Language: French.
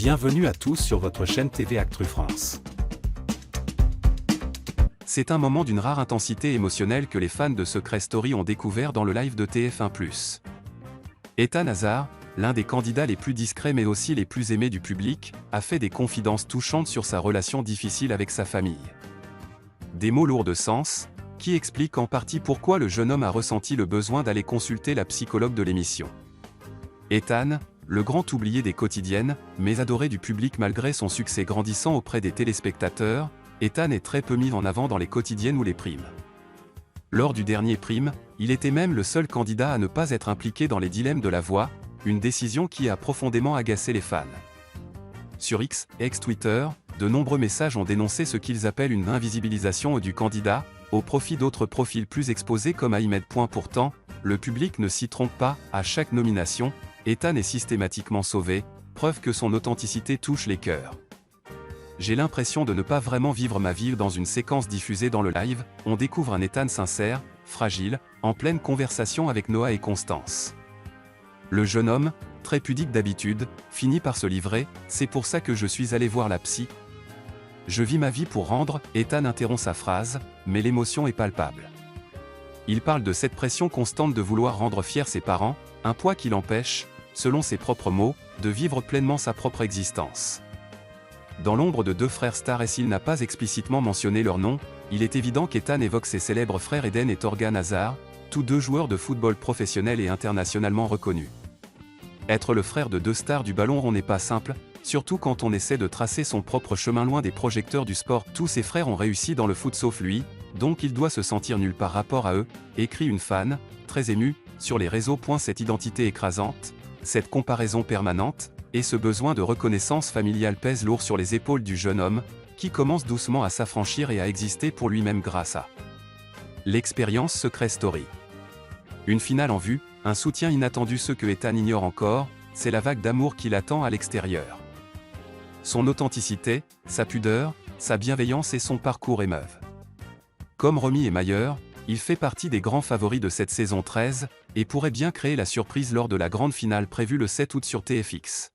Bienvenue à tous sur votre chaîne TV Actu France. C'est un moment d'une rare intensité émotionnelle que les fans de Secret Story ont découvert dans le live de TF1+. Ethan Hazard, l'un des candidats les plus discrets mais aussi les plus aimés du public, a fait des confidences touchantes sur sa relation difficile avec sa famille. Des mots lourds de sens, qui expliquent en partie pourquoi le jeune homme a ressenti le besoin d'aller consulter la psychologue de l'émission. Ethan, le grand oublié des quotidiennes, mais adoré du public malgré son succès grandissant auprès des téléspectateurs, Ethan est très peu mis en avant dans les quotidiennes ou les primes. Lors du dernier prime, il était même le seul candidat à ne pas être impliqué dans les dilemmes de la voix, une décision qui a profondément agacé les fans. Sur X, ex-Twitter, de nombreux messages ont dénoncé ce qu'ils appellent une invisibilisation du candidat, au profit d'autres profils plus exposés comme Ahmed. Pourtant, le public ne s'y trompe pas, à chaque nomination, Ethan est systématiquement sauvé, preuve que son authenticité touche les cœurs. J'ai l'impression de ne pas vraiment vivre ma vie dans une séquence diffusée dans le live, on découvre un Ethan sincère, fragile, en pleine conversation avec Noah et Constance. Le jeune homme, très pudique d'habitude, finit par se livrer, c'est pour ça que je suis allé voir la psy. Je vis ma vie pour rendre, Ethan interrompt sa phrase, mais l'émotion est palpable. Il parle de cette pression constante de vouloir rendre fiers ses parents, un poids qui l'empêche, selon ses propres mots, de vivre pleinement sa propre existence. Dans l'ombre de deux frères stars et s'il n'a pas explicitement mentionné leur nom, il est évident qu'Ethan évoque ses célèbres frères Eden et Torgan Hazard, tous deux joueurs de football professionnels et internationalement reconnus. Être le frère de deux stars du ballon rond n'est pas simple, surtout quand on essaie de tracer son propre chemin loin des projecteurs du sport. Tous ses frères ont réussi dans le foot sauf lui, donc il doit se sentir nul par rapport à eux, écrit une fan, très émue, sur les réseaux. Cette identité écrasante, cette comparaison permanente, et ce besoin de reconnaissance familiale pèsent lourd sur les épaules du jeune homme, qui commence doucement à s'affranchir et à exister pour lui-même grâce à l'expérience Secret Story. Une finale en vue, un soutien inattendu. Ce que Ethan ignore encore, c'est la vague d'amour qui l'attend à l'extérieur. Son authenticité, sa pudeur, sa bienveillance et son parcours émeuvent. Comme Romy et Mayer, il fait partie des grands favoris de cette saison 13, et pourrait bien créer la surprise lors de la grande finale prévue le 7 août sur TFX.